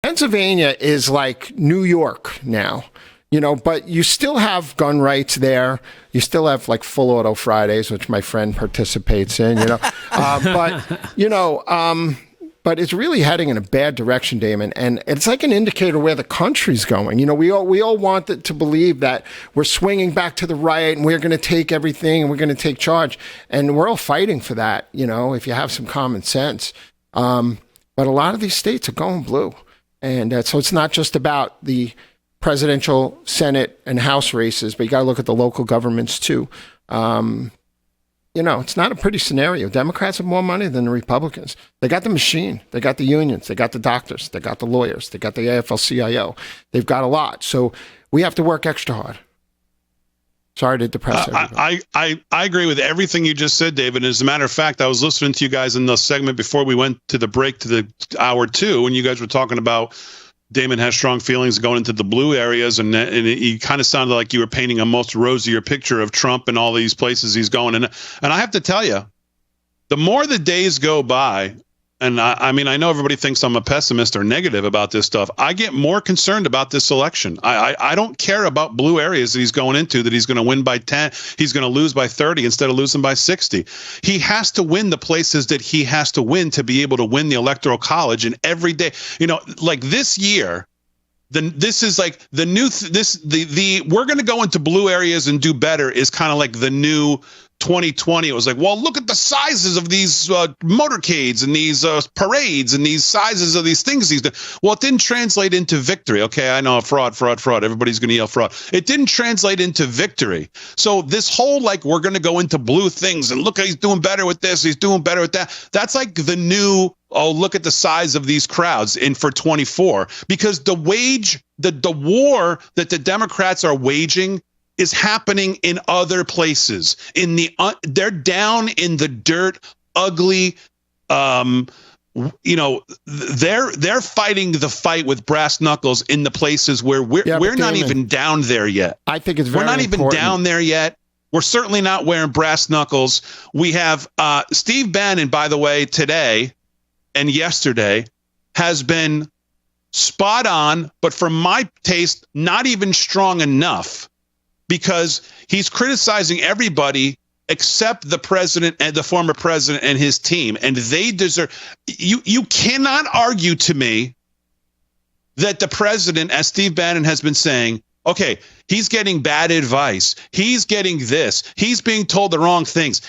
Pennsylvania is like New York now, but you still have gun rights there. You still have like full auto Fridays, which my friend participates in, but it's really heading in a bad direction, Damon. And it's like an indicator where the country's going. We all want to believe that we're swinging back to the right and we're going to take everything and we're going to take charge. And we're all fighting for that, if you have some common sense. But a lot of these states are going blue. And so it's not just about the presidential, Senate, and House races, but you got to look at the local governments too. It's not a pretty scenario. Democrats have more money than the Republicans. They got the machine. They got the unions. They got the doctors. They got the lawyers. They got the AFL-CIO. They've got a lot. So we have to work extra hard. Sorry to depress everybody. I agree with everything you just said, David. As a matter of fact, I was listening to you guys in the segment before we went to the break to the hour 2, and you guys were talking about Damon has strong feelings going into the blue areas, and he kind of sounded like you were painting a most rosier picture of Trump and all these places he's going. And I have to tell you, the more the days go by, and I mean, I know everybody thinks I'm a pessimist or negative about this stuff. I get more concerned about this election. I don't care about blue areas that he's going into, that he's going to win by 10. He's going to lose by 30 instead of losing by 60. He has to win the places that he has to win to be able to win the Electoral College. And every day, like this year, this is like the new, we're going to go into blue areas and do better is kind of like the new 2020. It was like, well, look at the sizes of these motorcades and these parades and these sizes of these things. Well, it didn't translate into victory. Okay, I know, fraud. Everybody's going to yell fraud. It didn't translate into victory. So this whole, like, we're going to go into blue things and look, he's doing better with this, he's doing better with that. That's like the new, oh, look at the size of these crowds in for 24. Because the war that the Democrats are waging is happening in other places. They're down in the dirt, ugly. They're fighting the fight with brass knuckles in the places where we're not even down there yet. I think it's very we're not important. even down there yet. We're certainly not wearing brass knuckles. We have Steve Bannon, by the way, today and yesterday has been spot on, but for my taste, not even strong enough. Because he's criticizing everybody except the president and the former president and his team. And they deserve, you cannot argue to me that the president, as Steve Bannon has been saying, okay, he's getting bad advice. He's getting this. He's being told the wrong things.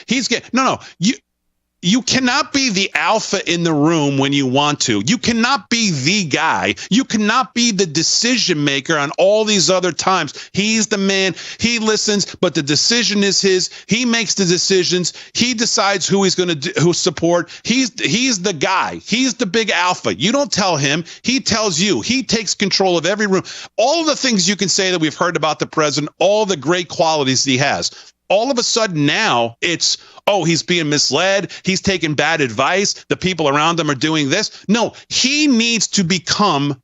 You cannot be the alpha in the room when you want to. You cannot be the guy. You cannot be the decision maker on all these other times. He's the man. He listens, but the decision is his. He makes the decisions. He decides who he's going to support. He's the guy. He's the big alpha. You don't tell him. He tells you. He takes control of every room. All of the things you can say that we've heard about the president, all the great qualities he has. All of a sudden now it's, oh, he's being misled. He's taking bad advice. The people around him are doing this. No, he needs to become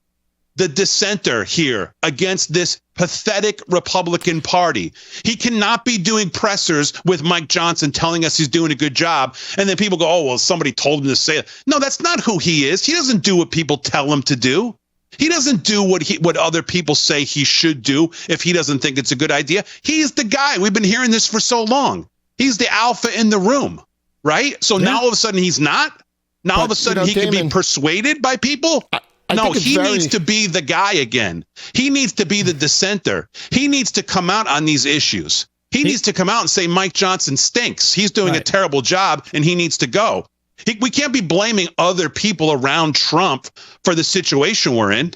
the dissenter here against this pathetic Republican Party. He cannot be doing pressers with Mike Johnson telling us he's doing a good job. And then people go, oh, well, somebody told him to say it. No, that's not who he is. He doesn't do what people tell him to do. He doesn't do what other people say he should do if he doesn't think it's a good idea. He's the guy. We've been hearing this for so long. He's the alpha in the room, right? So now all of a sudden he's not? Now all of a sudden he Damon, can be persuaded by people? He needs to be the guy again. He needs to be the dissenter. He needs to come out on these issues. He needs to come out and say Mike Johnson stinks. He's doing a terrible job and he needs to go. We can't be blaming other people around Trump for the situation we're in.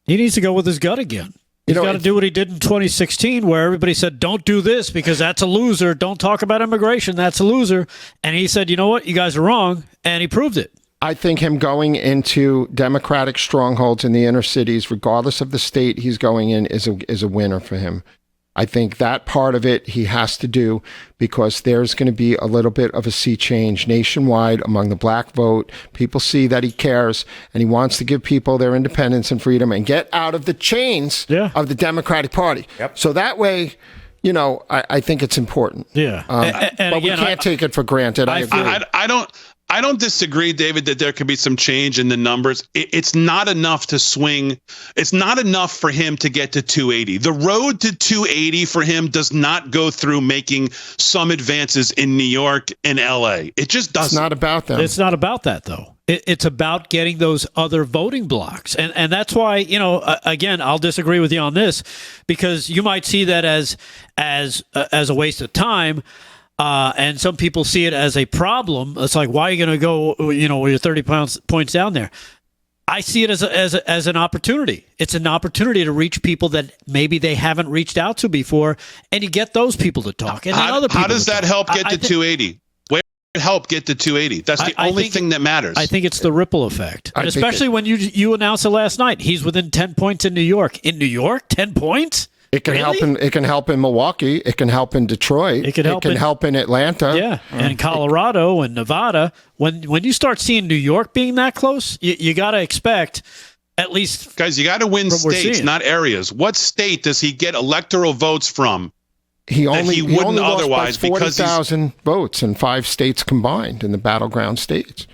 He needs to go with his gut again. He's got to do what he did in 2016, where everybody said, don't do this because that's a loser. Don't talk about immigration. That's a loser. And he said, you know what? You guys are wrong. And he proved it. I think him going into Democratic strongholds in the inner cities, regardless of the state he's going in, is a winner for him. I think that part of it he has to do because there's going to be a little bit of a sea change nationwide among the black vote. People see that he cares and he wants to give people their independence and freedom and get out of the chains of the Democratic Party. Yep. So that way, I think it's important. Yeah. But again, we can't take it for granted. I agree. I don't disagree, David, that there could be some change in the numbers. It's not enough to swing. It's not enough for him to get to 280. The road to 280 for him does not go through making some advances in New York and LA. It just doesn't. It's not about them. It's not about that, though. It's about getting those other voting blocks. And that's why, again, I'll disagree with you on this, because you might see that as a waste of time. And some people see it as a problem. It's like, why are you going to go, when you're 30 points down there? I see it as an opportunity. It's an opportunity to reach people that maybe they haven't reached out to before, and you get those people to talk. And how does that help get to 280? Where help get to 280? That's the only thing that matters. I think it's the ripple effect, and especially when you announced it last night. He's within 10 points in New York. In New York, 10 points. It can help in. It can help in Milwaukee. It can help in Detroit. It can help in Atlanta. Yeah, and Colorado and Nevada. When you start seeing New York being that close, you got to expect at least. Guys, you got to win states, not areas. What state does he get electoral votes from? He only wouldn't lost otherwise by 40,000 votes in 5 states combined in the battleground states.